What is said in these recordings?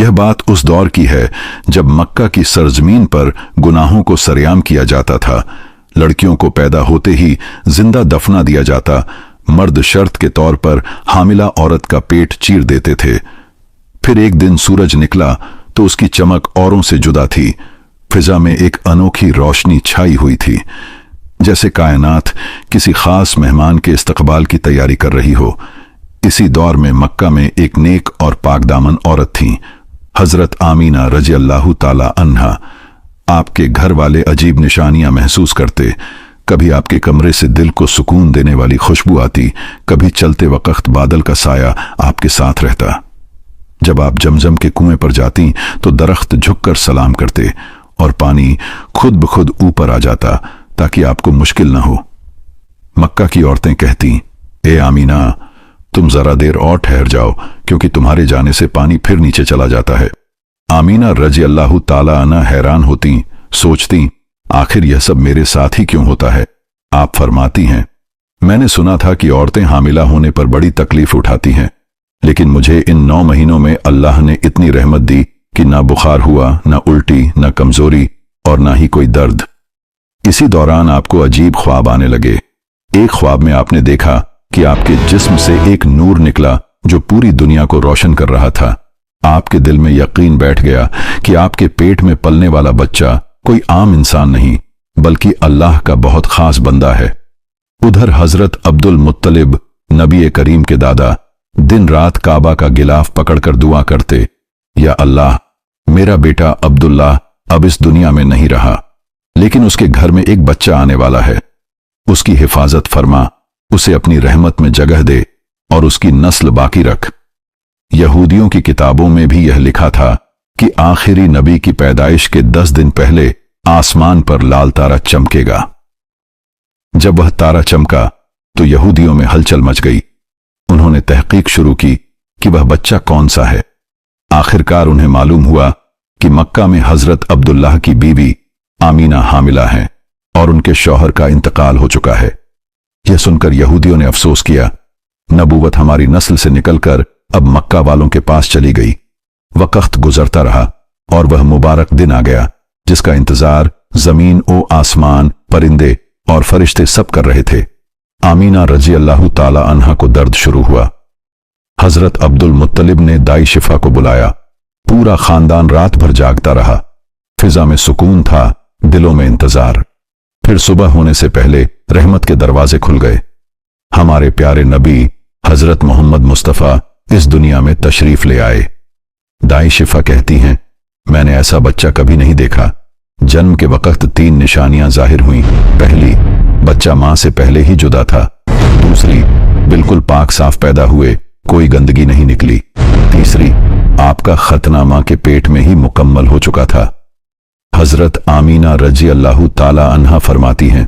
यह बात उस दौर की है जब मक्का की सरजमीन पर गुनाहों को सरेआम किया जाता था। लड़कियों को पैदा होते ही जिंदा दफना दिया जाता। मर्द शर्त के तौर पर हामिला औरत का पेट चीर देते थे। फिर एक दिन सूरज निकला तो उसकी चमक औरों से जुदा थी। फिजा में एक अनोखी रोशनी छाई हुई थी, जैसे कायनात किसी खास मेहमान के इस्तकबाल की तैयारी कर रही हो। इसी दौर में मक्का में एक नेक और पाकदामन औरत थी, हजरत आमीना रजी अल्लाह ताला अन्हा। आपके घर वाले अजीब निशानियां महसूस करते। कभी आपके कमरे से दिल को सुकून देने वाली खुशबू आती, कभी चलते वक्त बादल का साया आपके साथ रहता। जब आप जमजम के कुएं पर जाती तो दरख्त झुककर सलाम करते और पानी खुद ब खुद ऊपर आ जाता ताकि आपको मुश्किल न हो। मक्का की औरतें कहती, ए आमीना, तुम जरा देर और ठहर जाओ, क्योंकि तुम्हारे जाने से पानी फिर नीचे चला जाता है। आमीना रजी अल्लाह ताला अन्हा हैरान होती, सोचती, आखिर यह सब मेरे साथ ही क्यों होता है। आप फरमाती हैं, मैंने सुना था कि औरतें हामिला होने पर बड़ी तकलीफ उठाती हैं, लेकिन मुझे इन 9 महीनों में अल्लाह ने इतनी रहमत दी कि ना बुखार हुआ, ना उल्टी, ना कमजोरी और ना ही कोई दर्द। इसी दौरान आपको अजीब ख्वाब आने लगे। एक ख्वाब में आपने देखा कि आपके जिस्म से एक नूर निकला जो पूरी दुनिया को रोशन कर रहा था। आपके दिल में यकीन बैठ गया कि आपके पेट में पलने वाला बच्चा कोई आम इंसान नहीं, बल्कि अल्लाह का बहुत खास बंदा है। उधर हजरत अब्दुल मुत्तलिब, नबी करीम के दादा, दिन रात काबा का गिलाफ पकड़कर दुआ करते, या अल्लाह, मेरा बेटा अब्दुल्ला अब इस दुनिया में नहीं रहा, लेकिन उसके घर में एक बच्चा आने वाला है। उसकी हिफाजत फरमा, उसे अपनी रहमत में जगह दे और उसकी नस्ल बाकी रख। यहूदियों की किताबों में भी यह लिखा था कि आखिरी नबी की पैदाइश के 10 दिन पहले आसमान पर लाल तारा चमकेगा। जब वह तारा चमका तो यहूदियों में हलचल मच गई। उन्होंने तहकीक शुरू की कि वह बच्चा कौन सा है। आखिरकार उन्हें मालूम हुआ कि मक्का में हजरत अब्दुल्लाह की बीवी आमीना हामिला हैं और उनके शौहर का इंतकाल हो चुका है। यह सुनकर यहूदियों ने अफसोस किया, नबूवत हमारी नस्ल से निकलकर अब मक्का वालों के पास चली गई। वक्त गुजरता रहा और वह मुबारक दिन आ गया जिसका इंतजार जमीन ओ आसमान, परिंदे और फरिश्ते सब कर रहे थे। आमीना रजी अल्लाह ताला अन्हा को दर्द शुरू हुआ। हजरत अब्दुल मुत्तलिब ने दाई शिफा को बुलाया। पूरा खानदान रात भर जागता रहा। फिजा में सुकून था, दिलों में इंतजार। फिर सुबह होने से पहले रहमत के दरवाजे खुल गए। हमारे प्यारे नबी हजरत मोहम्मद मुस्तफ़ा इस दुनिया में तशरीफ ले आए। दाई शिफा कहती हैं, मैंने ऐसा बच्चा कभी नहीं देखा। जन्म के वक्त 3 निशानियां जाहिर हुई। पहली, बच्चा मां से पहले ही जुदा था। दूसरी, बिल्कुल पाक साफ पैदा हुए, कोई गंदगी नहीं निकली। तीसरी, आपका खतना मां के पेट में ही मुकम्मल हो चुका था। हजरत आमीना रजी अल्लाह ताला अन्हा फरमाती हैं,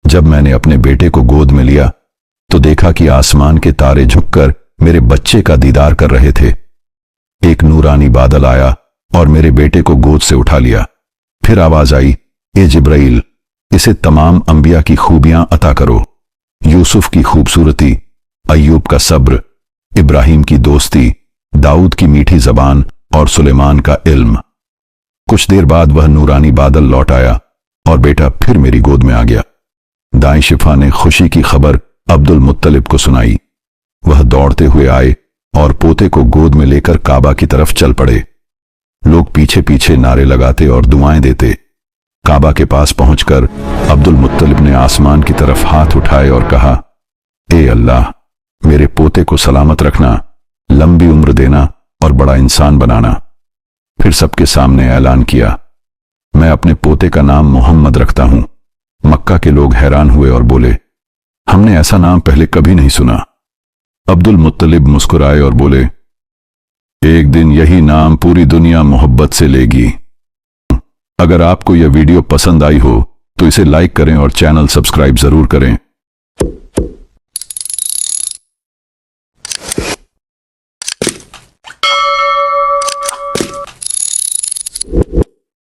जब मैंने अपने बेटे को गोद में लिया तो देखा कि आसमान के तारे झुककर मेरे बच्चे का दीदार कर रहे थे। एक नूरानी बादल आया और मेरे बेटे को गोद से उठा लिया। फिर आवाज आई, ए जिब्राइल, इसे तमाम अंबिया की खूबियां अता करो। यूसुफ की खूबसूरती, अय्यूब का सब्र, इब्राहिम की दोस्ती, दाऊद की मीठी जबान और सुलेमान का इल्म। कुछ देर बाद वह नूरानी बादल लौट आया और बेटा फिर मेरी गोद में आ गया। दाई शिफा ने खुशी की खबर अब्दुल मुत्तलिब को सुनाई। वह दौड़ते हुए आए और पोते को गोद में लेकर काबा की तरफ चल पड़े। लोग पीछे पीछे नारे लगाते और दुआएं देते। काबा के पास पहुंचकर अब्दुल मुत्तलिब ने आसमान की तरफ हाथ उठाए और कहा, ए अल्लाह, मेरे पोते को सलामत रखना, लंबी उम्र देना और बड़ा इंसान बनाना। फिर सबके सामने ऐलान किया, मैं अपने पोते का नाम मोहम्मद रखता हूं। मक्का के लोग हैरान हुए और बोले, हमने ऐसा नाम पहले कभी नहीं सुना। अब्दुल मुत्तलिब मुस्कुराए और बोले, एक दिन यही नाम पूरी दुनिया मोहब्बत से लेगी। अगर आपको यह वीडियो पसंद आई हो तो इसे लाइक करें और चैनल सब्सक्राइब जरूर करें।